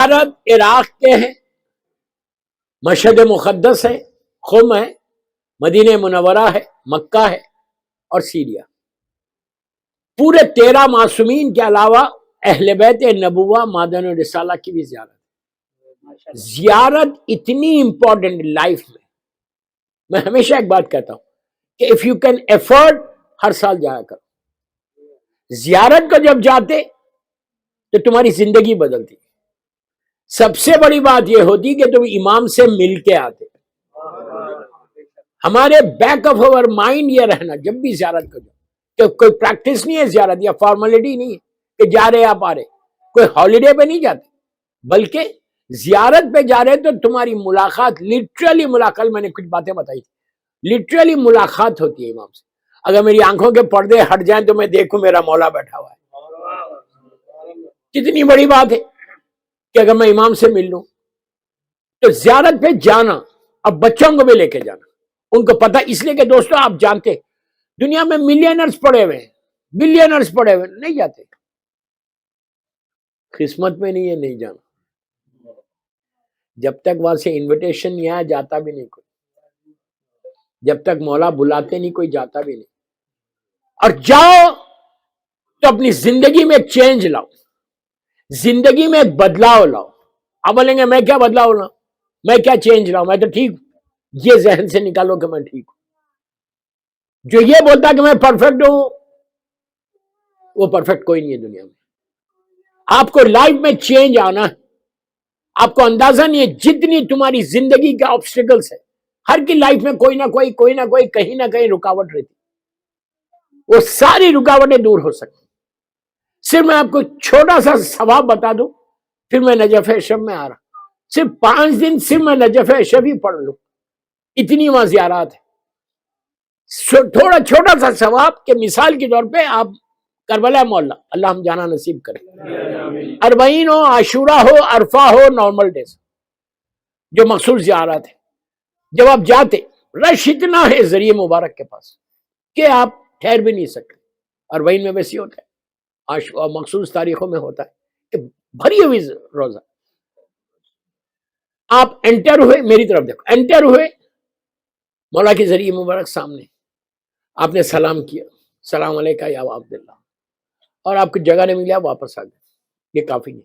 عرب عراق کے ہیں، مشہد مقدس ہے، خم ہے، مدینہ منورہ ہے، مکہ ہے اور سیریا. پورے 13 معصومین کے علاوہ اہل بیت نبوہ مادن و رسالہ کی بھی زیارت اتنی امپورٹنٹ لائف میں ہمیشہ ایک بات کہتا ہوں کہ اف یو کین افورڈ ہر سال جایا کرو. زیارت کو جب جاتے تو تمہاری زندگی بدلتی. سب سے بڑی بات یہ ہوتی کہ تم امام سے مل کے آتے. ہمارے بیک آف اوور مائنڈ یہ رہنا جب بھی زیارت کو جاؤ کہ کوئی پریکٹس نہیں ہے زیارت یا فارمیلٹی نہیں ہے کہ جا رہے آپ آ رہے، کوئی ہالیڈے پہ نہیں جاتے، بلکہ زیارت پہ جا رہے تو تمہاری ملاقات لٹرلی ملاقات. میں نے کچھ باتیں بتائی تھی، لٹرلی ملاقات ہوتی ہے امام سے. اگر میری آنکھوں کے پردے ہٹ جائیں تو میں دیکھوں میرا مولا بیٹھا ہوا ہے. کتنی بڑی بات ہے کہ اگر میں امام سے مل لوں. تو زیارت پہ جانا، اب بچوں کو بھی لے کے جانا، ان کو پتہ، اس لیے کہ دوستو آپ جانتے دنیا میں ملینرز پڑے ہوئے ہیں، بلینرز پڑے ہوئے نہیں جاتے. قسمت میں نہیں ہے نہیں جانا. جب تک وہاں سے انویٹیشن نہیں آیا جاتا بھی نہیں کوئی. جب تک مولا بلاتے نہیں کوئی جاتا بھی نہیں. اور جاؤ تو اپنی زندگی میں ایک چینج لاؤ، زندگی میں ایک بدلاؤ لاؤ. آپ بولیں گے میں کیا بدلاؤ لاؤں، میں کیا چینج لاؤں، میں تو ٹھیک ہوں. یہ ذہن سے نکالو کہ میں ٹھیک ہوں. جو یہ بولتا کہ میں پرفیکٹ ہوں وہ پرفیکٹ کوئی نہیں ہے دنیا میں. آپ کو لائف میں چینج آنا ہے. آپ کو اندازہ نہیں ہے جتنی تمہاری زندگی کے آبسٹیکلز ہے، ہر کی لائف میں کوئی نہ کوئی کہیں نہ کہیں رکاوٹ رہتی. وہ ساری رکاوٹیں دور ہو سکتی. صرف میں آپ کو چھوٹا سا ثواب بتا دوں، پھر میں نجف اشرف میں آ رہا. صرف 5 دن صرف میں نجف اشرف ہی پڑھ لوں، اتنی وہاں زیارات ہے. تھوڑا چھوٹا سا ثواب کہ مثال کے طور پہ آپ کربلا مولا، اللہ ہم جانا نصیب کریں، 40 ہو، عاشورہ ہو، عرفہ ہو، نارمل ڈیز جو مخصوص زیارات ہے. جب آپ جاتے رش اتنا ہے ذریعہ مبارک کے پاس کہ آپ ٹھہر بھی نہیں سکتے. 40 میں ویسی ہوتا ہے، مخصوص تاریخوں میں ہوتا ہے کہ بھری ہوئی روزہ. آپ انٹر ہوئے، میری طرف دیکھو، انٹر ہوئے مولا کے ذریعہ مبارک سامنے، آپ نے سلام کیا، سلام علیکہ یا عبداللہ، اور آپ کو جگہ نہیں ملی، آپ واپس آ گئے. یہ کافی ہے.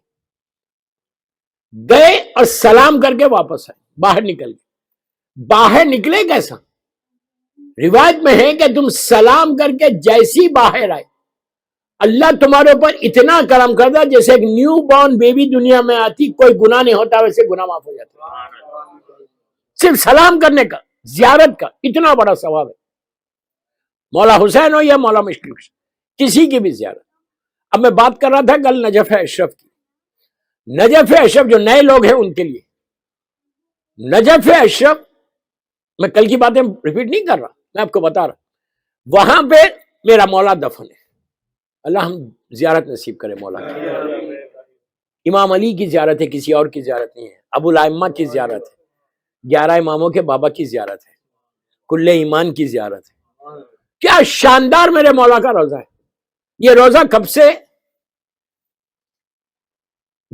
گئے اور سلام کر کے واپس آئے، باہر نکل گئے. باہر نکلے کیسا؟ روایت میں ہے کہ تم سلام کر کے جیسی باہر آئے اللہ تمہارے اوپر اتنا کرم کرتا جیسے ایک نیو بورن بیبی دنیا میں آتی، کوئی گناہ نہیں ہوتا، ویسے گناہ معاف ہو جاتا. صرف سلام کرنے کا، زیارت کا اتنا بڑا ثواب ہے. مولا حسین ہو یا مولا مشکل کسی کی بھی زیارت. اب میں بات کر رہا تھا کل نجف اشرف کی. نجف اشرف جو نئے لوگ ہیں ان کے لیے، نجف اشرف میں کل کی باتیں ریپیٹ نہیں کر رہا، میں آپ کو بتا رہا. وہاں پہ میرا مولا دفن ہے. اللہ ہم زیارت نصیب کرے مولا کی. امام علی کی زیارت ہے، کسی اور کی زیارت نہیں ہے. ابو الائمہ کی زیارت ہے، 11 اماموں کے بابا کی زیارت ہے، کل ایمان کی زیارت ہے. کیا شاندار میرے مولا کا روزہ ہے. یہ روزہ کب سے؟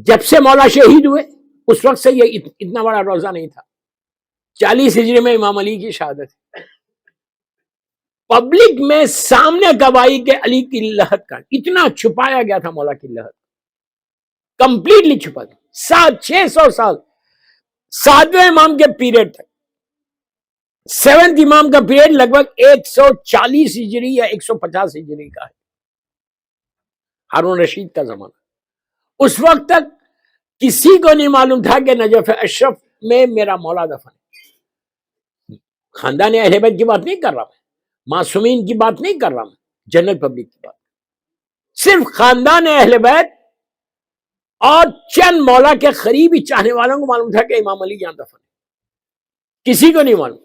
جب سے مولا شہید ہوئے اس وقت سے یہ اتنا بڑا روزہ نہیں تھا. 40 ہجری میں امام علی کی شہادت ہے. پبلک میں سامنے گواہی کے علی کی لہت کا اتنا چھپایا گیا تھا، مولا کی لہت کمپلیٹلی چھپا تھا. 600 سال 7ویں امام کے پیریڈ تک. 7th امام کا پیریڈ لگ بھگ 140 ہجری یا 150 ہجری کا ہے، ہارون رشید کا زمانہ. اس وقت تک کسی کو نہیں معلوم تھا کہ نجف اشرف میں میرا مولا دفن ہے. خاندان اہل بیت کی بات نہیں کر رہا میں، معصومین کی بات نہیں کر رہا میں، جنرل پبلک کی بات. صرف خاندان اہل بیت اور چند مولا کے قریبی چاہنے والوں کو معلوم تھا کہ امام علی یہاں دفن ہے. کسی کو نہیں معلوم،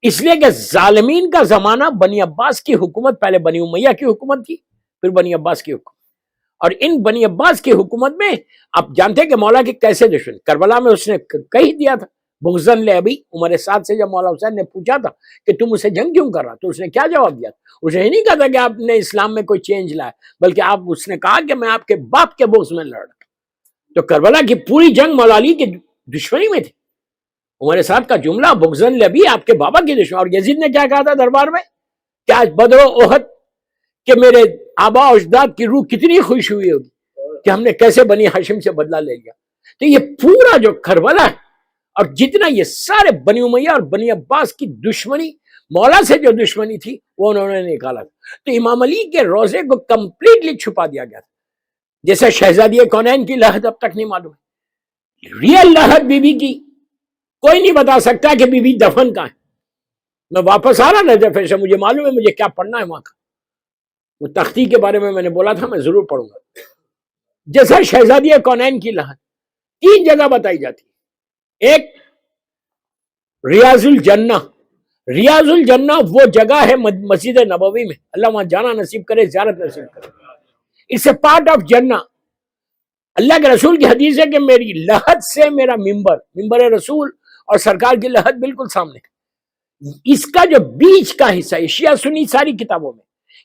اس لیے کہ ظالمین کا زمانہ بنی عباس کی حکومت، پہلے بنی امیہ کی حکومت تھی، پھر بنی عباس کی حکومت. اور ان بنی عباس کی حکومت میں آپ جانتے ہیں کہ مولا کے کیسے دشمن. کربلا میں اس نے کہہ دیا تھا بغضن لابی، عمر سعد سے جب مولا حسین نے پوچھا تھا کہ تم اسے جنگ کیوں کر رہا، تو اس نے کیا جواب دیا؟ اس نے یہ نہیں کہا تھا کہ آپ نے اسلام میں کوئی چینج لایا، بلکہ اس نے کہا کہ میں آپ کے باپ کے بغض میں لڑ رہا. تو کربلا کی پوری جنگ مولا علی کی دشمنی میں تھی. عمر سعد کا جملہ بغضن لبی آپ کے بابا کی دشمن. اور یزید نے کیا کہا تھا دربار میں کہ آج بدر و احد کہ میرے آبا و اجداد کی روح کتنی خوش ہوئی ہوگی کہ ہم نے کیسے بنی ہاشم سے بدلہ لے لیا. تو یہ پورا جو کربلا ہے اور جتنا یہ سارے بنی امیہ اور بنی عباس کی دشمنی مولا سے جو دشمنی تھی وہ انہوں نے نکالا تھا. تو امام علی کے روزے کو کمپلیٹلی چھپا دیا گیا تھا. جیسے شہزادی کونین کی لہد اب تک نہیں معلوم ہے. ریئل لہد بی بی کی کوئی نہیں بتا سکتا کہ بی بی دفن کہاں ہے. میں واپس آ رہا نجف سے, مجھے معلوم ہے مجھے کیا پڑھنا ہے وہاں کا. وہ تختی کے بارے میں نے بولا تھا, میں ضرور پڑھوں گا. جیسا شہزادی کونین کی لہد 3 جگہ بتائی جاتی. ایک ریاض الجنہ. ریاض الجنہ وہ جگہ ہے مسجد نبوی میں, اللہ وہاں جانا نصیب کرے, زیارت نصیب کرے. اٹس اے پارٹ آف جنہ. اللہ کے رسول کی حدیث ہے کہ میری لحد سے میرا ممبر رسول اور سرکار کی لحد بالکل سامنے. اس کا جو بیچ کا حصہ ہے, شیعہ سنی ساری کتابوں میں,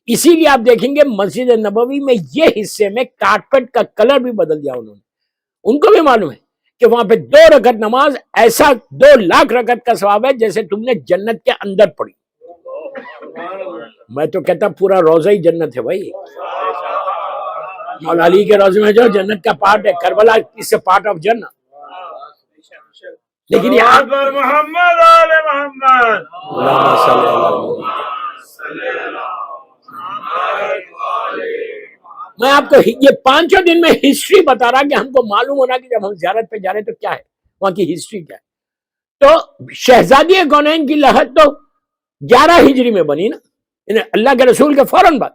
اسی لیے آپ دیکھیں گے مسجد نبوی میں یہ حصے میں کارپیٹ کا کلر بھی بدل دیا انہوں نے. ان کو بھی معلوم ہے کہ وہاں پہ 2 رکعت نماز ایسا 2 لاکھ رکعت کا ثواب ہے جیسے تم نے جنت کے اندر پڑھی. میں تو کہتا پورا روزہ ہی جنت ہے بھائی. مولا علی کے روزے میں جو جنت کا پارٹ ہے, کربلا اس سے پارٹ آف جنت. لیکن یہاں محمد آل محمد میں آپ کو یہ 5 دن میں ہسٹری بتا رہا کہ ہم کو معلوم ہونا کہ جب ہم زیارت پہ جا رہے تو کیا ہے وہاں کی ہسٹری کیا ہے. تو شہزادی کونین کی لہد تو 11 ہجری میں بنی نا, اللہ کے رسول کے فوراً بعد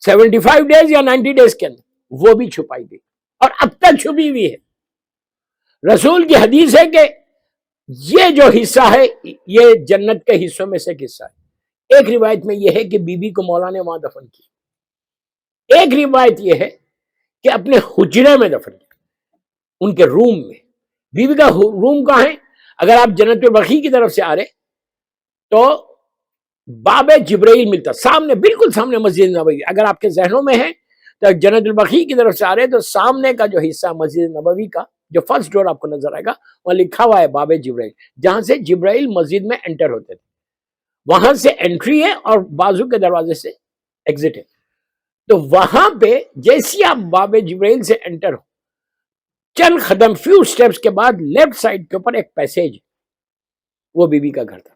75 ڈیز یا 90 ڈیز کے اندر وہ بھی چھپائی گئی اور اب تک چھپی ہوئی ہے. رسول کی حدیث ہے کہ یہ جو حصہ ہے یہ جنت کے حصوں میں سے ایک حصہ ہے. ایک روایت میں یہ ہے کہ بی بی کو مولا نے وہاں دفن کیا. ایک روایت یہ ہے کہ اپنے حجرے میں دفن کیا, ان کے روم میں. بی بی کا روم کہاں ہے؟ اگر آپ جنت البقیع کی طرف سے آ رہے تو باب جبرائیل ملتا سامنے, بالکل سامنے مسجد نبوی. اگر آپ کے ذہنوں میں ہے تو جنت البقیع کی طرف سے آ رہے تو سامنے کا جو حصہ مسجد نبوی کا جو فرسٹ ڈور آپ کو نظر آئے گا وہاں لکھا ہوا ہے باب جبرائیل, جہاں سے جبرائیل مسجد میں انٹر ہوتے تھے. وہاں سے انٹری ہے اور بازو کے دروازے سے ایگزٹ ہے. تو وہاں پہ جیسی آپ باب جبرائیل سے انٹر ہو, چند قدم فیو سٹیپس کے بعد لیفٹ سائڈ کے اوپر ایک پیسیج ہے, وہ بی بی کا گھر تھا.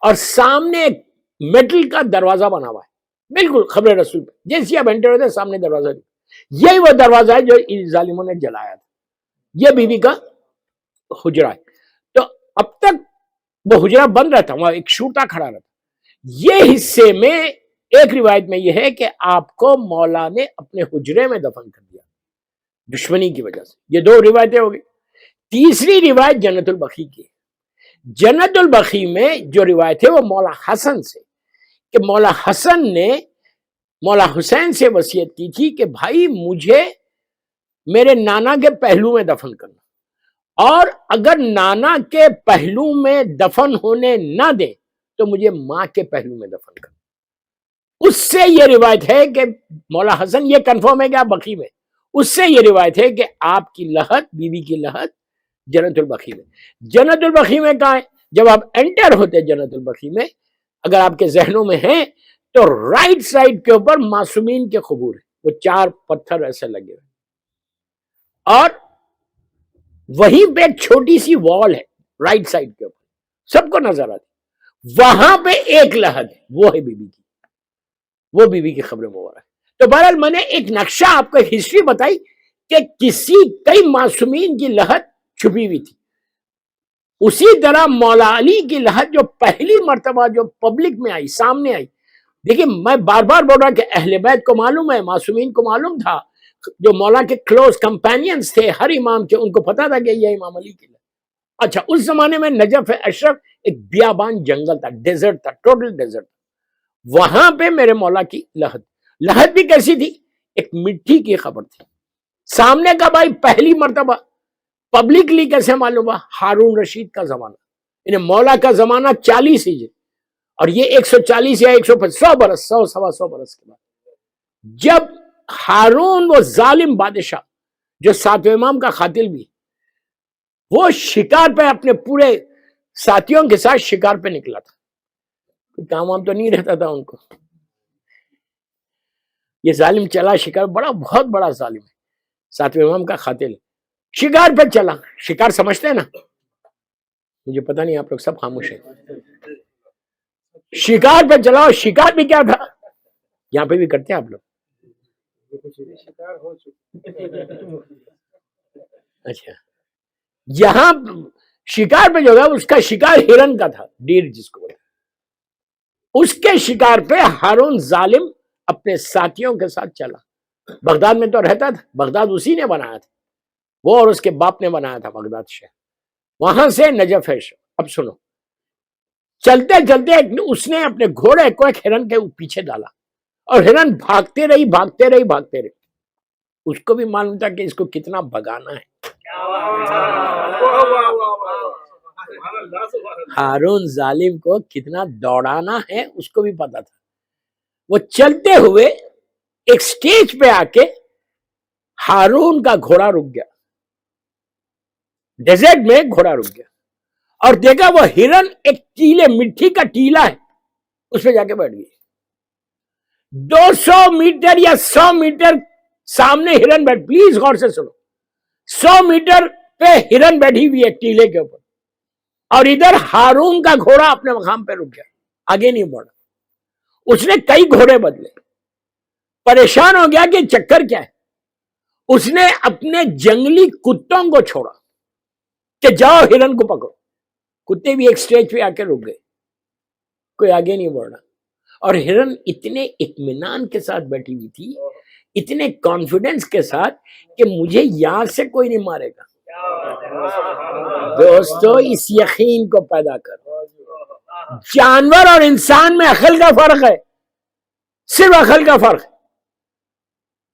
اور سامنے ایک میٹل کا دروازہ بنا ہوا ہے بالکل خبر رسول پہ. جیسے آپ انٹر ہوتے ہیں سامنے دروازہ, یہی وہ دروازہ ہے جو ان ظالموں نے جلایا تھا. یہ بی بی کا حجرہ ہے. تو اب تک وہ حجرہ بند رہتا, وہاں ایک شوٹا کھڑا رہتا. یہ حصے میں ایک روایت میں یہ ہے کہ آپ کو مولا نے اپنے حجرے میں دفن کر دیا دشمنی کی وجہ سے. یہ 2 روایتیں ہو گئی. تیسری روایت جنت البقیع کی ہے. جنت البقیع میں جو روایت ہے وہ مولا حسن سے, کہ مولا حسن نے مولا حسین سے وصیت کی تھی کہ بھائی مجھے میرے نانا کے پہلو میں دفن کرنا, اور اگر نانا کے پہلو میں دفن ہونے نہ دے تو مجھے ماں کے پہلو میں دفن کرنا. اس سے یہ روایت ہے کہ مولا حسن, یہ کنفرم ہے کہ آپ بقیع میں, اس سے یہ روایت ہے کہ آپ کی لحد بی بی کی لحد جنت البقیع میں. جنت البقیع میں کہاں ہے؟ جب آپ انٹر ہوتے جنت البقیع میں, اگر آپ کے ذہنوں میں ہیں تو رائٹ سائڈ کے اوپر معصومین کے قبور ہیں, وہ 4 پتھر ایسے لگے ہوئے, اور وہیں پہ ایک چھوٹی سی وال ہے رائٹ سائڈ کے اوپر, سب کو نظر آتی. وہاں پہ ایک لحد ہے, وہ ہے بی بی کی, وہ بی بی کی خبر مبارک. تو بہرحال میں نے ایک نقشہ آپ کو ہسٹری بتائی کہ کئی معصومین کی لحد چھپی ہوئی تھی. اسی طرح مولا علی کی لحد جو پہلی مرتبہ جو پبلک میں آئی, سامنے آئی. دیکھیں میں بار بار بول رہا کہ اہل بیت کو معلوم ہے, معصومین کو معلوم تھا, جو مولا کے کلوز کمپینینز تھے ہر امام کے, ان کو پتا تھا کہ یہ امام علی کی لحد. اچھا, اس زمانے میں نجف اشرف ایک بیابان جنگل تھا, ڈیزرٹ تھا, ٹوٹل ڈیزرٹ. وہاں پہ میرے مولا کی لحد بھی کیسی تھی؟ ایک مٹی کی قبر تھی. سامنے کا بھائی پہلی مرتبہ پبلکلی کیسے معلوم ہوا؟ ہارون رشید کا زمانہ, انہیں مولا کا زمانہ 40 ہجری, اور یہ 140 یا 100 برس 100 سوا 100 برس کے بعد, جب ہارون وہ ظالم بادشاہ جو ساتویں امام کا قاتل بھی، وہ شکار پہ اپنے پورے ساتھیوں کے ساتھ شکار پہ نکلا تھا، کوئی کام وام تو نہیں رہتا تھا ان کو. یہ ظالم چلا شکار، بہت بڑا ظالم ہے، ساتویں امام کا قاتل شکار پہ چلا. شکار سمجھتے ہیں نا؟ مجھے پتہ نہیں، آپ لوگ سب خاموش ہیں. شکار پہ چلا، اور شکار بھی کیا تھا، یہاں پہ بھی کرتے ہیں آپ لوگ. اچھا، یہاں شکار پہ جو ہے اس کا شکار ہرن کا تھا، ڈیر جس کو بولتے. اس کے شکار پہ ہارون ظالم اپنے ساتھیوں کے ساتھ چلا. بغداد میں تو رہتا تھا، بغداد اسی نے بنایا تھا، وہ اور اس کے باپ نے بنایا تھا بغداد شہر. وہاں سے نجف ہے. اب سنو، چلتے چلتے اس نے اپنے گھوڑے کو ایک ہرن کے پیچھے ڈالا، اور ہرن بھاگتے رہی. اس کو بھی معلوم تھا کہ اس کو کتنا بھگانا ہے. ہارون ظالم کو کتنا دوڑانا ہے اس کو بھی پتا تھا. وہ چلتے ہوئے ایک سٹیج پہ آ کے ہارون کا گھوڑا رک گیا، ڈیزرٹ میں گھوڑا رک گیا، اور دیکھا وہ ہرن ایک ٹیلے، مٹی کا ٹیلا ہے، اس پہ جا کے بیٹھ گئی. 200 میٹر یا 100 میٹر سامنے ہرن بیٹھ، پلیز غور سے سنو، 100 میٹر پہ ہرن بیٹھی ہوئی ہے ٹیلے کے اوپر، اور ادھر ہارون کا گھوڑا اپنے مقام پہ رک گیا، آگے نہیں بڑھا. اس نے کئی گھوڑے بدلے، پریشان ہو گیا کہ چکر کیا ہے. اس نے اپنے جنگلی کتوں کو چھوڑا کہ جاؤ ہرن کو پکڑو. کتے بھی ایک سٹیج پہ آ کے رک گئے، کوئی آگے نہیں بڑھ رہا. اور ہرن اتنے اطمینان کے ساتھ بیٹھی ہوئی تھی، اتنے کانفیڈنس کے ساتھ کہ مجھے یہاں سے کوئی نہیں مارے گا. دوستو، اس یقین کو پیدا کرو. جانور اور انسان میں عقل کا فرق ہے، صرف عقل کا فرق ہے.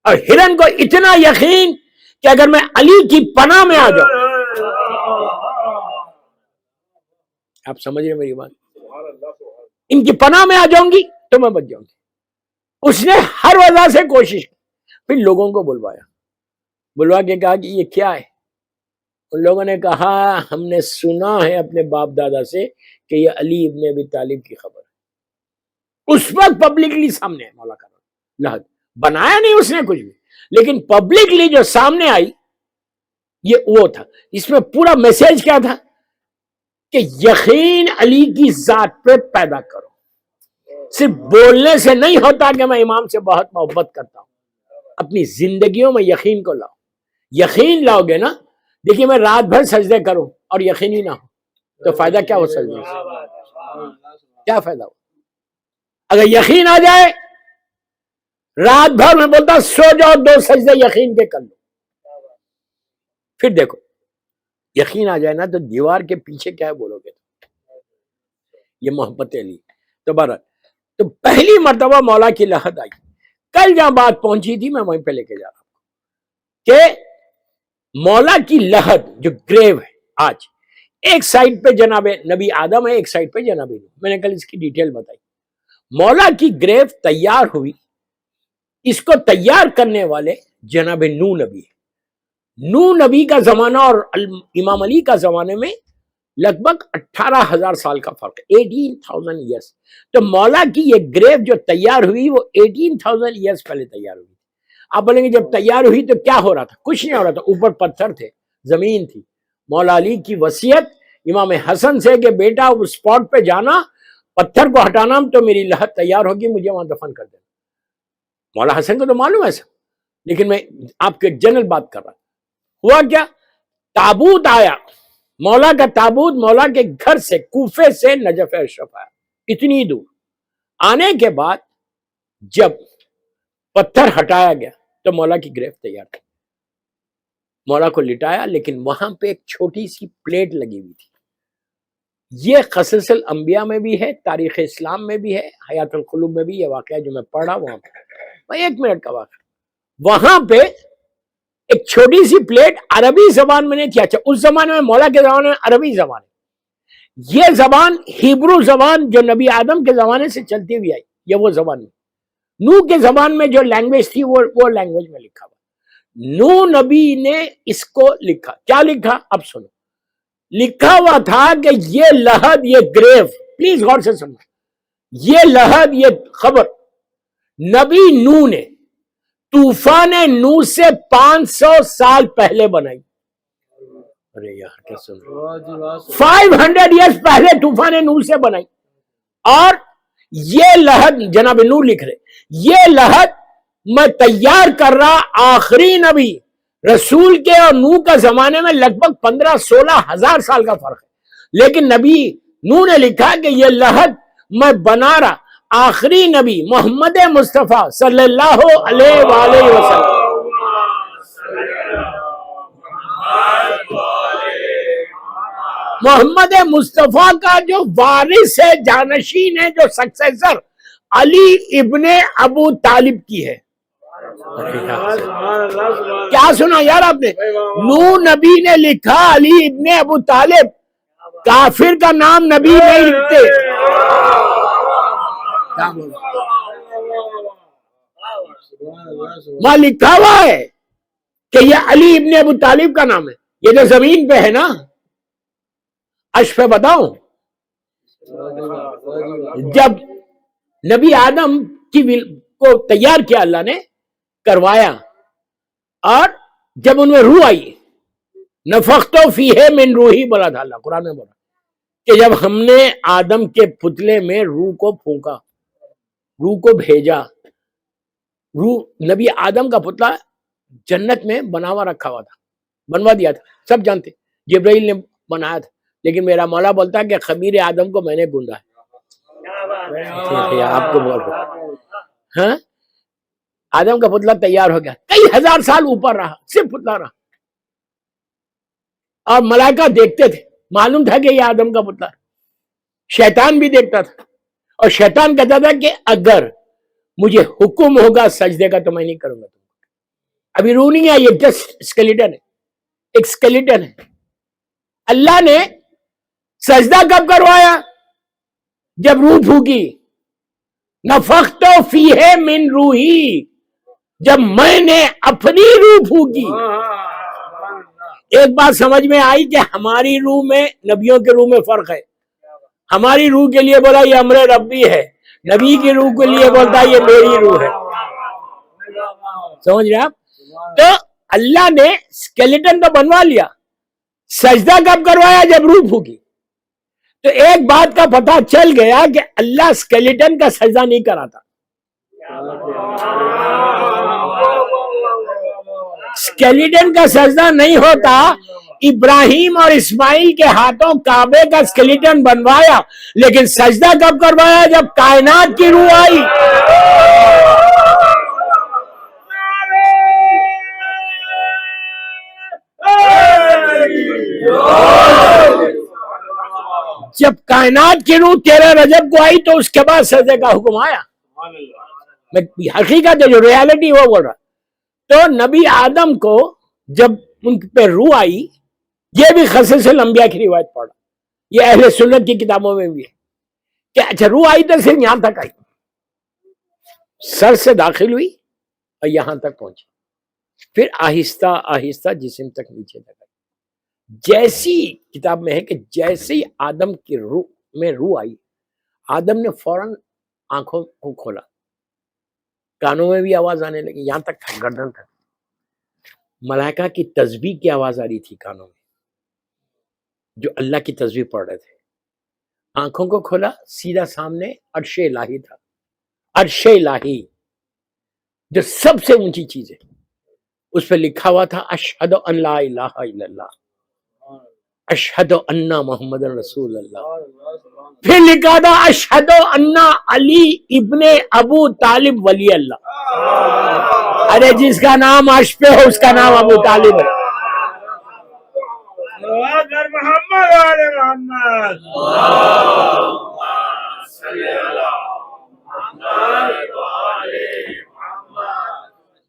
اور ہرن کو اتنا یقین کہ اگر میں علی کی پناہ میں آ جاؤں، آپ سمجھ رہے میری بات، ان کی پناہ میں آ جاؤں گی تو میں بچ جاؤں گی. اس نے ہر وجہ سے کوشش کی. پھر لوگوں کو بلوا کے کہا کہ یہ کیا ہے. ان لوگوں نے کہا ہم نے سنا ہے اپنے باپ دادا سے کہ یہ علی ابن ابی طالب کی خبر ہے. اس وقت پبلکلی سامنے مولا کا لحد بنایا نہیں اس نے کچھ بھی، لیکن پبلکلی جو سامنے آئی یہ وہ تھا. اس میں پورا میسج کیا تھا کہ یقین علی کی ذات پہ پیدا کرو. صرف بولنے سے نہیں ہوتا کہ میں امام سے بہت محبت کرتا ہوں، اپنی زندگیوں میں یقین کو لاؤ. یقین لاؤ گے نا، دیکھیے میں رات بھر سجدے کروں اور یقینی نہ ہو تو فائدہ کیا ہو سجدے سے؟ کیا فائدہ ہو؟ اگر یقین آ جائے، رات بھر میں بولتا سو جاؤ 2 سجدے یقین کے کر لو. پھر دیکھو یقین آ جائے نا تو دیوار کے پیچھے کیا ہے بولو گے. یہ محبت علی. تو پہلی مرتبہ مولا کی لہد آئی. کل جہاں بات پہنچی تھی میں وہیں پہ لے کے جا رہا ہوں کہ مولا کی لہد جو گریو ہے، آج ایک سائڈ پہ جناب نبی آدم ہے، ایک سائڈ پہ جناب نوح. میں نے کل اس کی ڈیٹیل بتائی. مولا کی گریو تیار ہوئی، اس کو تیار کرنے والے جناب نوح نبی ہے. نوح نبی کا زمانہ اور امام علی کا زمانے میں لگ بھگ 18,000 سال کا فرق ہے، 18,000 ایئرس. تو مولا کی یہ گریو جو تیار ہوئی وہ 18,000 ایئرس پہلے تیار ہوئی. آپ بولیں گے جب تیار ہوئی تو کیا ہو رہا تھا؟ کچھ نہیں ہو رہا تھا، اوپر پتھر تھے، زمین تھی. مولا علی کی وصیت امام حسن سے کہ بیٹا اس اسپاٹ پہ جانا، پتھر کو ہٹانا تو میری لہد تیار ہوگی، مجھے وہاں دفن کر دینا. مولا حسن کو تو معلوم ہے سب، لیکن میں آپ کے جنرل بات کر رہا ہوں. ہوا کیا؟ تابوت آیا، مولا کا تابوت مولا کے گھر سے، کوفے سے نجف اشرف آیا، اتنی دور. آنے کے بعد جب پتھر ہٹایا گیا تو مولا کی گریف تیار تھی. مولا کو لٹایا، لیکن وہاں پہ ایک چھوٹی سی پلیٹ لگی ہوئی تھی. یہ قصص الانبیاء میں بھی ہے، تاریخ اسلام میں بھی ہے، حیات القلوب میں بھی یہ واقعہ جو میں پڑھا وہاں پہ 1 منٹ کا واقعہ. وہاں پہ ایک چھوٹی سی پلیٹ عربی زبان میں نہیں تھی. اچھا اس زمانے میں مولا کے زمانے میں عربی زبان ہے. یہ زبان ہیبرو زبان جو نبی آدم کے زمانے سے چلتی ہوئی آئی، یہ وہ زبان نہیں. نوح کے زبان میں جو لینگویج تھی وہ لینگویج میں لکھا ہوا. نو نبی نے اس کو لکھا. کیا لکھا اب سنو. لکھا ہوا تھا کہ یہ لحد، یہ گریو، پلیز غور سے سنو، یہ لحد، یہ قبر نبی نو نے طوفان نو سے 500 سال پہلے بنائی. ارے یار کیا سن رہے، 500 ایئرس پہلے طوفان نو سے بنائی. اور یہ لحد جناب نو لکھ رہے، یہ لحد میں تیار کر رہا آخری نبی رسول کے اور نو کا زمانے میں لگ بھگ 15-16 ہزار سال کا فرق ہے، لیکن نبی نو نے لکھا کہ یہ لحد میں بنا رہا آخری نبی محمد مصطفیٰ صلی اللہ علیہ وآلہ وسلم. محمد مصطفیٰ کا جو وارث ہے، جانشین ہے، جو سکسیسر علی ابن ابو طالب کی ہے. کیا سنا یار آپ نے؟ نو نبی نے لکھا علی ابن ابو طالب. کافر کا نام نبی نہیں لکھتے. وہاں لکھا ہوا ہے کہ یہ علی ابن ابو طالب کا نام ہے. یہ جو زمین پہ ہے نا عرش پہ، بتاؤں جب نبی آدم کی کو تیار کیا اللہ نے، کروایا، اور جب ان میں روح آئی، نفخت فیہ من روحی بولا تھا اللہ، قرآن میں بولا کہ جب ہم نے آدم کے پتلے میں روح کو پھونکا، روح کو بھیجا. روح نبی آدم کا پتلا جنت میں بنا ہوا رکھا ہوا تھا، بنوا دیا تھا، سب جانتے، جبرائیل نے بنایا تھا، لیکن میرا مولا بولتا ہے کہ خمیر آدم کو میں نے گوندا ہے. آپ کو بول رہا ہاں، آدم کا پتلا تیار ہو گیا، کئی ہزار سال اوپر رہا، صرف پتلا رہا، اور ملائکہ دیکھتے تھے، معلوم تھا کہ یہ آدم کا پتلا. شیطان بھی دیکھتا تھا، اور شیطان کہتا تھا کہ اگر مجھے حکم ہوگا سجدے کا تو میں نہیں کروں گا. ابھی روح نہیں ہے، یہ جسٹ اسکیلیٹن ہے، ایک اسکیلیٹن ہے. اللہ نے سجدہ کب کروایا؟ جب روح پھونکی. نفخت فیہ من روحی، جب میں نے اپنی روح پھونکی. ایک بات سمجھ میں آئی کہ ہماری روح میں نبیوں کے روح میں فرق ہے. ہماری روح کے لیے بولا یہ امر ربی ہے، نبی کی روح کے لیے بولتا یہ میری روح ہے. سمجھ رہے آپ؟ تو اللہ نے اسکیلیٹن تو بنوا لیا، سجدہ کب کروایا؟ جب روح پھونکی. تو ایک بات کا پتہ چل گیا کہ اللہ اسکیلیٹن کا سجدہ نہیں کراتا. اسکیلیٹن کا سجدہ نہیں ہوتا. ابراہیم اور اسماعیل کے ہاتھوں کعبے کا اسکیلیٹن بنوایا، لیکن سجدہ کب کروایا؟ جب کائنات کی روح آئی. جب کائنات کی روح 13 رجب کو آئی تو اس کے بعد سجدے کا حکم آیا. میں حقیقت ہے، جو ریالٹی وہ بول رہا. تو نبی آدم کو جب ان پہ روح آئی، یہ بھی خصیص الانبیاء کی روایت پڑھا، یہ اہل سنت کی کتابوں میں بھی ہے کہ اچھا روح آئی تو صرف یہاں تک آئی، سر سے داخل ہوئی اور یہاں تک پہنچی، پھر آہستہ آہستہ جسم تک نیچے تک آئی. جیسی کتاب میں ہے کہ جیسے ہی آدم کی روح میں روح آئی، آدم نے فوراً آنکھوں کو کھولا، کانوں میں بھی آواز آنے لگی، یہاں تک تھا، گردن تک. ملائکہ کی تسبیح کی آواز آ رہی تھی کانوں میں، جو اللہ کی تسبیح پڑھ رہے تھے. آنکھوں کو کھولا، سیدھا سامنے عرش الہی تھا. عرش الہی جو سب سے اونچی چیز ہے، اس پہ لکھا ہوا تھا اشہد ان لا الہ الا اللہ، اشہد ان محمد رسول اللہ. پھر لکھا تھا اشہد ان علی ابن ابو طالب ولی اللہ. ارے جس کا نام عرش پہ ہو اس کا نام ابو طالب ہے. محمد آل محمد.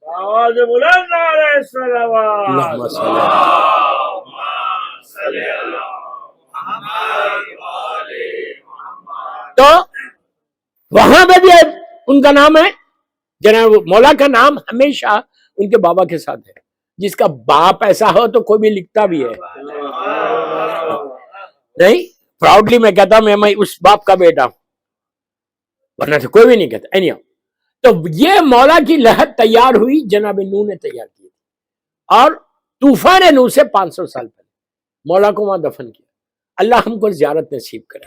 آواز بلند علیہ الصلوات. اللہم صلی تو وہاں پہ بھی ان کا نام ہے، جناب مولا کا نام ہمیشہ ان کے بابا کے ساتھ ہے. جس کا باپ ایسا ہو تو کوئی بھی لکھتا بھی ہے نہیں. پراؤڈلی میں کہتا ہوں میں اس باپ کا بیٹا ہوں, ورنہ تو کوئی بھی نہیں کہتا. anyhow, تو یہ مولا کی لہر تیار ہوئی, جناب نوح نے تیار کی, اور طوفان نوح سے 500 سال پہلے مولا کو وہاں دفن کیا. اللہ ہم کو زیارت نصیب کرے.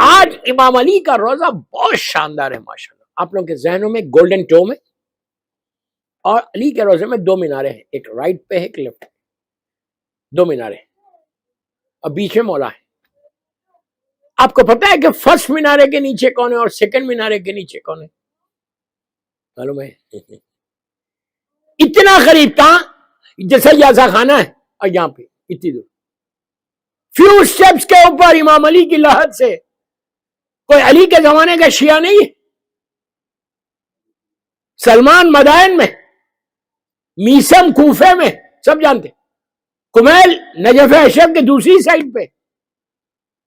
آج امام علی کا روزہ بہت شاندار ہے ماشاءاللہ. آپ لوگوں کے ذہنوں میں گولڈن ٹوم ہے, اور علی کے روزے میں 2 میناریں ہیں, ایک رائٹ پہ ہے ایک لیفٹ پہ, 2 میناریں ہیں, اور بیچ میں مولا ہے. آپ کو پتا ہے کہ فرسٹ مینارے کے نیچے کون ہے اور سیکنڈ مینارے کے نیچے کون ہے؟ معلوم ہے؟ اتنا قریب تھا جیسے یازا خانہ ہے, اور یہاں پہ اتنی دور, فیو سٹیپس کے اوپر امام علی کی لہر سے. کوئی علی کے زمانے کا شیعہ نہیں ہے. سلمان مدائن میں, میسم کوفے میں, سب جانتے. کمیل نجف اشرف کے دوسری سائڈ پہ,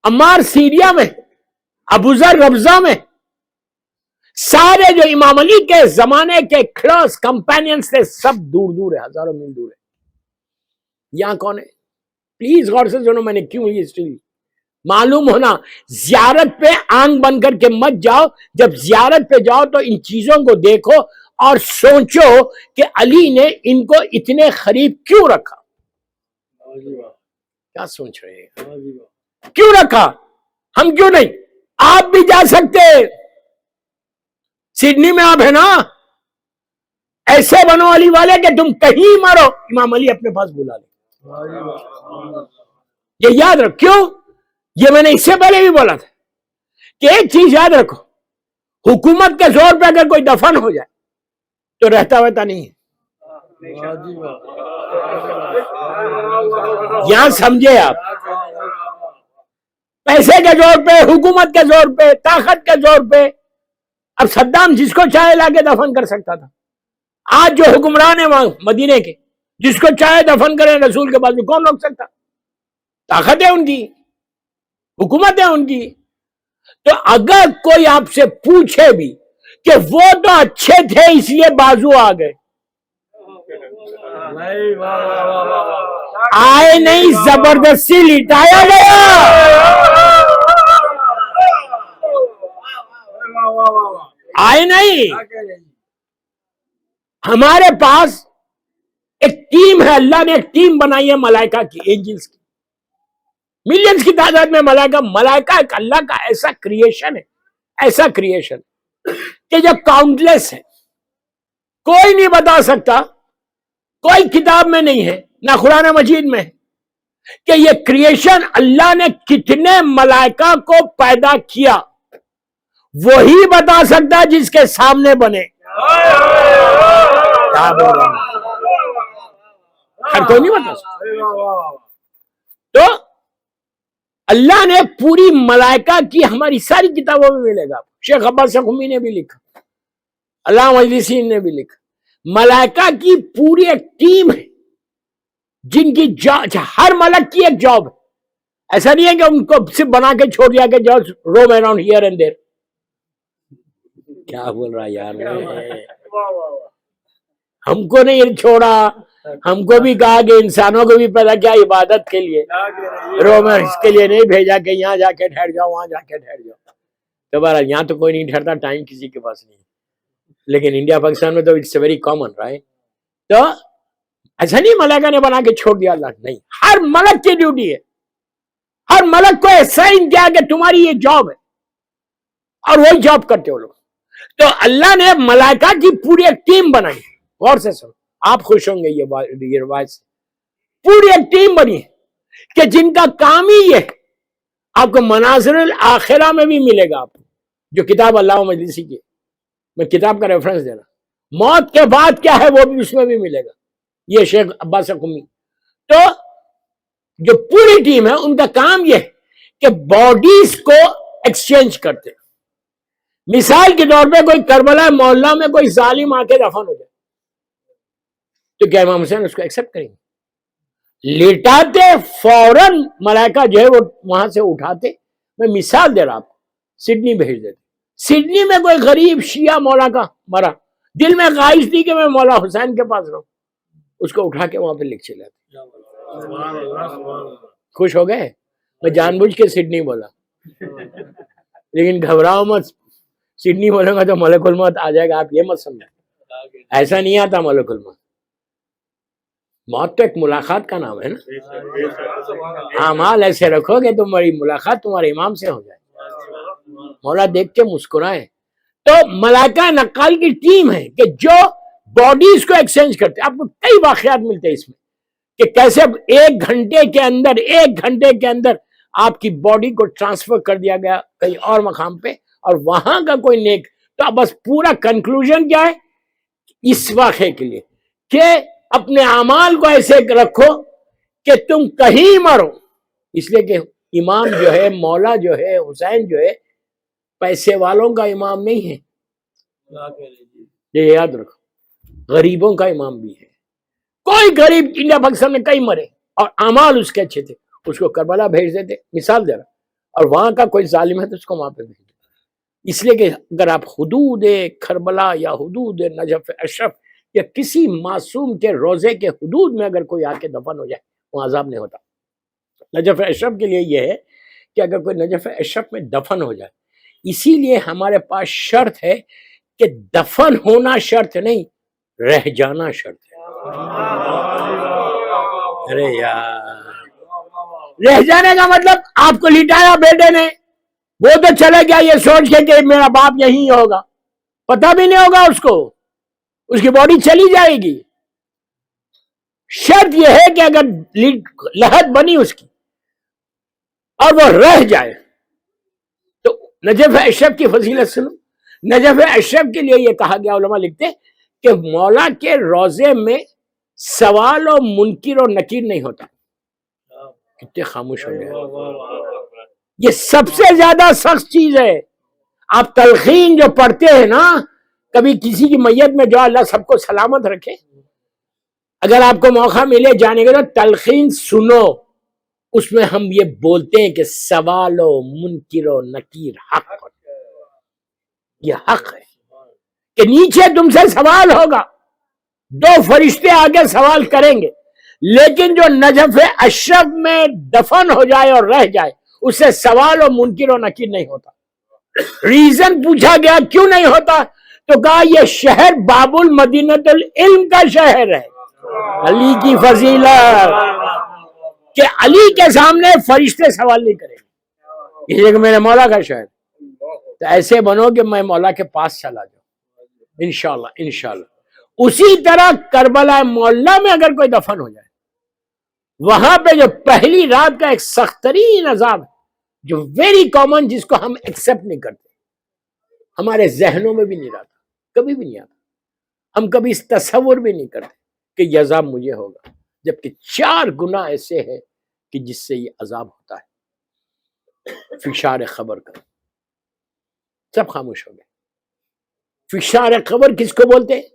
عمار سیریا میں, ابوذر ربضہ میں, سارے جو امام علی کے زمانے کے کلوز کمپینینز تھے سب دور دور ہے, ہزاروں میل دور ہے. یہاں کون ہے؟ پلیز غور سے سنو, میں نے کیوں یہ ہسٹری معلوم ہونا. زیارت پہ آنکھ بند کر کے مت جاؤ, جب زیارت پہ جاؤ تو ان چیزوں کو دیکھو اور سوچو کہ علی نے ان کو اتنے قریب کیوں رکھا. کیا سوچ رہے ہیں؟ کیوں رکھا؟ ہم کیوں نہیں؟ آپ بھی جا سکتے. سڈنی میں آپ ہے نا, ایسے بنو علی والے کہ تم کہیں مرو امام علی اپنے پاس بلا لے. یہ یاد رکھ. کیوں؟ یہ میں نے اس سے پہلے بھی بولا تھا کہ ایک چیز یاد رکھو, حکومت کے زور پہ اگر کوئی دفن ہو جائے تو رہتا ویتا نہیں ہے. یہاں سمجھے آپ, پیسے کے زور پہ, حکومت کے زور پہ, طاقت کے زور پہ. اب صدام جس کو چاہے لا کے دفن کر سکتا تھا. آج جو حکمران ہے وہاں مدینے کے, جس کو چاہے دفن کرے رسول کے بعد, کون روک سکتا؟ طاقت ہے ان کی, حکومت ہے ان کی. تو اگر کوئی آپ سے پوچھے بھی کہ وہ تو اچھے تھے اس لیے بازو آ گئے, آئے نہیں, زبردستی لٹایا گیا. آئے نہیں. ہمارے پاس ایک ٹیم ہے, اللہ نے ایک ٹیم بنائی ہے ملائکہ کی, اینجلز کی, ملینز کی تعداد میں ملائکہ. ملائکہ ایک اللہ کا ایسا کریشن ہے, ایسا کریشن کہ جو کاؤنٹلیس ہے, کوئی نہیں بتا سکتا, کوئی کتاب میں نہیں ہے, نہ قرآن مجید میں, کہ یہ کریشن اللہ نے کتنے ملائکہ کو پیدا کیا. وہی بتا سکتا جس کے سامنے بنے. کیا بول رہا ہوں؟ ہر کوئی نہیں بتا سکتا. تو اللہ نے پوری ملائکہ کی ہماری ساری کتابوں میں ملے گا. شیخ عباس قمی نے بھی لکھا, علامہ مجلسی نے بھی لکھا. ملائکہ کی پوری ایک ٹیم ہے جن کی ہر ملک کی ایک جاب ہے. ایسا نہیں ہے کہ ان کو صرف بنا کے چھوڑ دیا کہ just room around here and there. کیا بول رہا یار, ہم کو نہیں چھوڑا, ہم کو بھی کہا کہ انسانوں کو بھی پیدا کیا عبادت کے لیے, رومرز کے لیے نہیں بھیجا کہ یہاں جا کے ٹھہر جاؤ وہاں جا کے ٹھہر جاؤ. تو بہرحال یہاں تو کوئی نہیں ٹھہرتا, ٹائم کسی کے پاس نہیں, لیکن انڈیا پاکستان میں تو اٹس ویری کامن رائٹ. تو ایسا نہیں ملائکہ نے بنا کے چھوڑ دیا اللہ, نہیں, ہر ملک کی ڈیوٹی ہے. ہر ملک کو اسائن کیا کہ تمہاری یہ جاب ہے, اور وہی جاب کرتے ہو لوگ. تو اللہ نے ملائکہ کی پوری ایک ٹیم بنائی. غور سے سنو, آپ خوش ہوں گے یہ روایت سے. پوری ایک ٹیم بنی ہے کہ جن کا کام ہی یہ, آپ کو مناظر الاخرہ میں بھی ملے گا. آپ جو کتاب علامہ مجلسی کی, میں کتاب کا ریفرنس دے رہا, موت کے بعد کیا ہے وہ بھی اس میں بھی ملے گا. یہ شیخ عباس قمی. تو جو پوری ٹیم ہے ان کا کام یہ ہے کہ باڈیز کو ایکسچینج کرتے. مثال کے طور پہ کوئی کربلا محلہ میں کوئی ظالم آ کے دفن ہو جائے تو کیا امام حسین اس کو ایکسپٹ کریں گے؟ لیٹاتے فوراً ملائکہ جو ہے وہ وہاں سے اٹھاتے. میں مثال دے رہا آپ کو, سڈنی بھیج دیتے. سڈنی میں کوئی غریب شیعہ مولا کا مرا, دل میں خواہش تھی کہ میں مولا حسین کے پاس رہوں, اس کو اٹھا کے وہاں پہ لکھ چلے آتے. خوش ہو گئے؟ میں جان بوجھ کے سڈنی بولا، لیکن گھبراؤ مت، سڈنی بولوں گا تو ملک الموت آ جائے گا، آپ یہ مت سمجھیں. ایسا نہیں آتا ملک الموت. موت تو ایک ملاقات کا نام ہے نا. اعمال ایسے رکھو گے تمہاری ملاقات تمہارے امام سے ہو جائے. مولا دیکھ کے مسکرائے. تو ملائکہ نقال کی ٹیم ہے کہ جو باڈیز کو ایکسچینج کرتے. آپ کو کئی واقعات ملتے ہیں اس میں کہ کیسے 1 گھنٹے کے اندر آپ کی باڈی کو ٹرانسفر کر دیا گیا کہیں اور مقام پہ، اور وہاں کا کوئی نیک. تو بس پورا کنکلوژن کیا ہے اس واقعے کے لیے کہ اپنے اعمال کو ایسے رکھو کہ تم کہیں مرو. اس لیے کہ امام جو ہے، مولا جو ہے، حسین جو ہے، پیسے والوں کا امام نہیں ہے، یہ یاد رکھو. غریبوں کا امام بھی ہے. کوئی غریب انڈیا پاکستان میں کئی مرے اور اعمال اس کے اچھے تھے، اس کو کربلا بھیج دیتے. مثال دے رہا. اور وہاں کا کوئی ظالم ہے تو اس کو وہاں پہ بھیج دیتے. اس لیے کہ اگر آپ حدود کربلا یا حدود نجف اشرف یا کسی معصوم کے روزے کے حدود میں اگر کوئی آ کے دفن ہو جائے وہ عذاب نہیں ہوتا. نجف اشرف کے لیے یہ ہے کہ اگر کوئی نجف اشرف میں دفن ہو جائے، اسی لیے ہمارے پاس شرط ہے کہ دفن ہونا شرط نہیں، رہ جانا شرط ہے. ارے یار، رہ جانے کا مطلب آپ کو لٹایا بیٹے نے، وہ تو چلا گیا یہ سوچ کے کہ میرا باپ یہیں ہوگا، پتہ بھی نہیں ہوگا اس کو، اس کی باڈی چلی جائے گی. شرط یہ ہے کہ اگر لحد بنی اس کی اور وہ رہ جائے تو نجف اشرف کی فضیلت سنو. نجف اشرف کے لیے یہ کہا گیا، علماء لکھتے کہ مولا کے روزے میں سوال و منکر و نکیر نہیں ہوتا. کتنے خاموش ہو گئے. یہ سب سے زیادہ سخت چیز ہے. آپ تلقین جو پڑھتے ہیں نا کبھی کسی کی میت میں، جو اللہ سب کو سلامت رکھے، اگر آپ کو موقع ملے جانے کا تو تلقین سنو. اس میں ہم یہ بولتے ہیں کہ سوال و منکر و نکیر حق. یہ حق ہے کہ نیچے تم سے سوال ہوگا، 2 فرشتے آگے سوال کریں گے. لیکن جو نجف اشرف میں دفن ہو جائے اور رہ جائے اس سے سوال و منکر و نکیر نہیں ہوتا. ریزن پوچھا گیا کیوں نہیں ہوتا تو کہا یہ شہر باب المدینۃ العلم کا شہر ہے. علی کی فضیلت کہ علی کے سامنے فرشتے سوال نہیں کریں گے، اس لیے کہ میرے مولا کا شہر. تو ایسے بنو کہ میں مولا کے پاس چلا جاؤں انشاءاللہ انشاءاللہ. اسی طرح کربلا معلیٰ میں اگر کوئی دفن ہو جائے، وہاں پہ جو پہلی رات کا ایک سخت ترین عذاب ہے جو ویری کامن، جس کو ہم ایکسپٹ نہیں کرتے، ہمارے ذہنوں میں بھی نہیں رہتا، کبھی بھی نہیں آتا، ہم کبھی اس تصور بھی نہیں کرتے کہ یہ عذاب مجھے ہوگا، جبکہ 4 گناہ ایسے ہیں کہ جس سے یہ عذاب ہوتا ہے. فشار خبر کا. سب خاموش ہو گئے. فشار خبر کس کو بولتے ہیں؟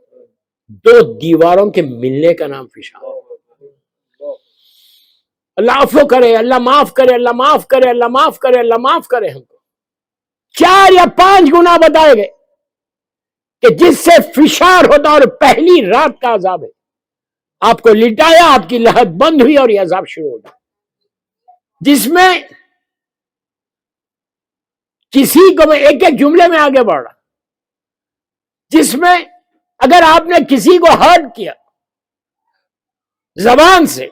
2 دیواروں کے ملنے کا نام فشار. اللہ عفو کرے، اللہ معاف کرے، اللہ معاف کرے، اللہ معاف کرے، اللہ معاف کرے. ہم کو 4 یا 5 گناہ بتائے گئے کہ جس سے فشار ہوتا، اور پہلی رات کا عذاب ہے. آپ کو لٹایا، آپ کی لحد بند ہوئی اور یہ عذاب شروع ہو گیا، جس میں کسی کو، میں ایک ایک جملے میں آگے بڑھ رہا، جس میں اگر آپ نے کسی کو ہرٹ کیا زبان سے،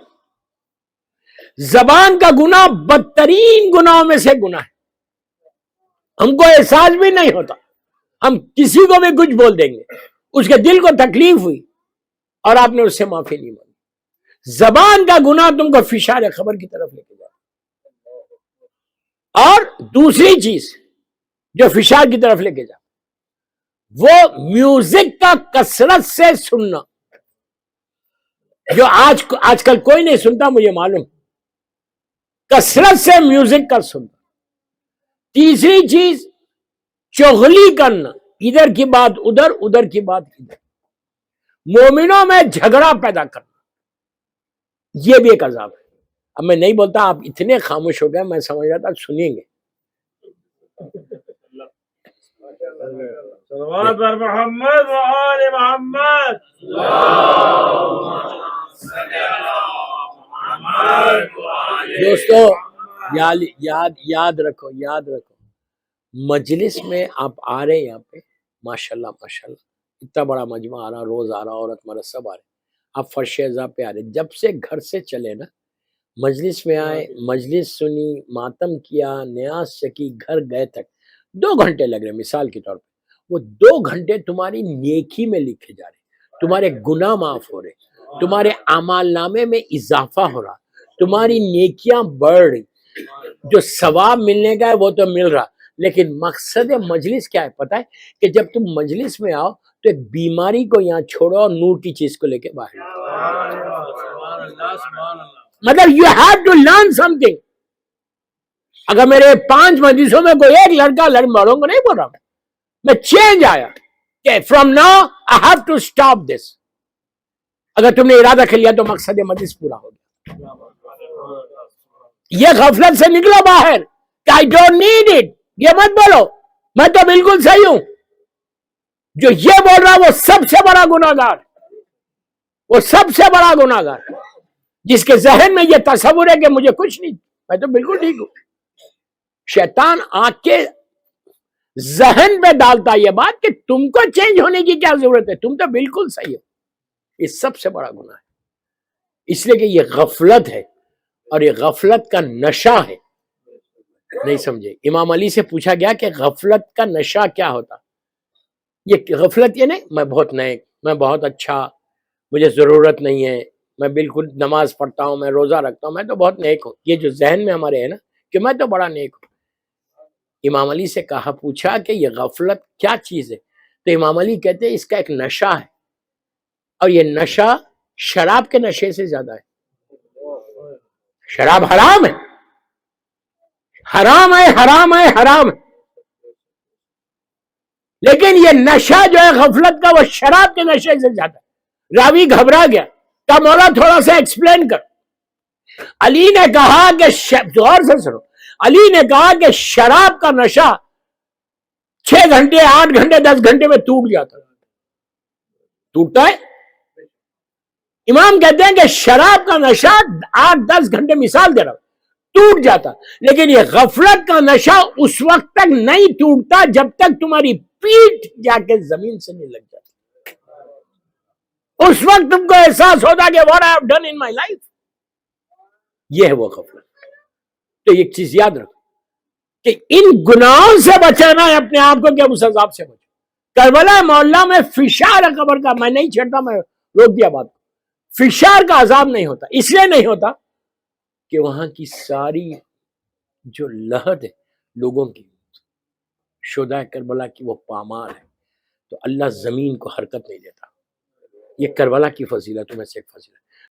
زبان کا گناہ بدترین گناہوں میں سے گناہ ہے. ہم کو احساس بھی نہیں ہوتا، ہم کسی کو بھی کچھ بول دیں گے، اس کے دل کو تکلیف ہوئی اور آپ نے اس سے معافی نہیں مانگی. زبان کا گناہ تم کو فشار خبر کی طرف لے کے جائے. اور دوسری چیز جو فشار کی طرف لے کے جائے وہ میوزک کا کثرت سے سننا، جو آج کل کوئی نہیں سنتا، مجھے معلوم، کثرت سے میوزک کا سننا. تیسری چیز چغلی کرنا، ادھر کی بات ادھر، ادھر کی بات ادھر، مومنوں میں جھگڑا پیدا کرنا، یہ بھی ایک عذاب ہے. اب میں نہیں بولتا، آپ اتنے خاموش ہو گئے، میں سمجھ رہا تھا سنیں گے. صلوات بر محمد و آل محمد. دوستو یاد رکھو مجلس میں آپ آ رہے ہیں یہاں پہ، ماشاءاللہ اتنا بڑا مجمع آ رہا، روز آ رہا، عورت مرد سب آ رہے، آپ فرش اعضاء پہ آ رہے، جب سے گھر سے چلے نا، مجلس میں آئے، مجلس سنی، ماتم کیا، نیاز چکی، گھر گئے تک 2 گھنٹے لگ رہے، مثال کے طور پہ وہ 2 گھنٹے تمہاری نیکی میں لکھے جا رہے، تمہارے گناہ معاف ہو رہے، تمہارے اعمال نامے میں اضافہ ہو رہا، تمہاری نیکیاں بڑھ رہی، جو ثواب ملنے کا ہے وہ تو مل رہا، لیکن مقصد مجلس کیا ہے پتہ ہے؟ کہ جب تم مجلس میں آؤ تو ایک بیماری کو یہاں چھوڑو اور نور کی چیز کو لے کے باہر مطلب you have to learn something. اگر میرے 5 مجلسوں میں کوئی ایک لڑکا مروں کو نہیں بول رہا میں چینج آیا کہ from now I have to stop this. اگر تم نے ارادہ کر لیا تو مقصد مجلس پورا ہو گیا. یہ غفلت سے نکلو باہر کہ آئی ڈونٹ نیڈ اٹ. یہ مت بولو میں تو بالکل صحیح ہوں. جو یہ بول رہا وہ سب سے بڑا گناہگار، وہ سب سے بڑا گناہگار، جس کے ذہن میں یہ تصور ہے کہ مجھے کچھ نہیں، میں تو بالکل ٹھیک ہوں. شیطان آنکھ کے ذہن پہ ڈالتا یہ بات کہ تم کو چینج ہونے کی کیا ضرورت ہے، تم تو بالکل صحیح ہو. یہ سب سے بڑا گناہ ہے، اس لیے کہ یہ غفلت ہے اور یہ غفلت کا نشہ ہے. نہیں سمجھے؟ امام علی سے پوچھا گیا کہ غفلت کا نشہ کیا ہوتا؟ یہ غفلت یہ نہیں میں بہت نیک، میں بہت اچھا، مجھے ضرورت نہیں ہے، میں بالکل نماز پڑھتا ہوں، میں روزہ رکھتا ہوں، میں تو بہت نیک ہوں. یہ جو ذہن میں ہمارے ہے نا کہ میں تو بڑا نیک ہوں. امام علی سے پوچھا کہ یہ غفلت کیا چیز ہے؟ تو امام علی کہتے ہیں اس کا ایک نشہ ہے، اور یہ نشہ شراب کے نشے سے زیادہ ہے. شراب حرام ہے، حرام ہے، حرام ہے، حرام ہے، لیکن یہ نشہ جو ہے غفلت کا وہ شراب کے نشے سے زیادہ ہے. راوی گھبرا گیا کہ مولا تھوڑا سا ایکسپلین کر. علی نے کہا کہ غور سے سنو، علی نے کہا کہ شراب کا نشہ 6 گھنٹے 8 گھنٹے 10 گھنٹے میں ٹوٹ جاتا ہے. ٹوٹتا ہے. امام کہتے ہیں کہ شراب کا نشہ 8-10 گھنٹے، مثال دے رہا ہوں، ٹوٹ جاتا، لیکن یہ غفلت کا نشہ اس وقت تک نہیں ٹوٹتا جب تک تمہاری پیٹھ جا کے زمین سے نہیں لگ جاتی. اس وقت تم کو احساس ہوتا کہ what I have done in my life. یہ ہے وہ غفلت. تو ایک چیز یاد رکھو کہ ان گناہوں سے بچانا ہے اپنے آپ کو کہ اس عذاب سے بچو. کربلا محلہ میں فشار قبر کا، میں نہیں چھڑتا، میں روک دیا بات. فشار کا عذاب نہیں ہوتا، اس لیے نہیں ہوتا کہ وہاں کی ساری جو لہد ہے لوگوں کی، شہدائے کربلا کی، وہ پامال ہے، تو اللہ زمین کو حرکت نہیں دیتا. یہ کربلا کی فضیلتوں میں سے ایک فضیلت.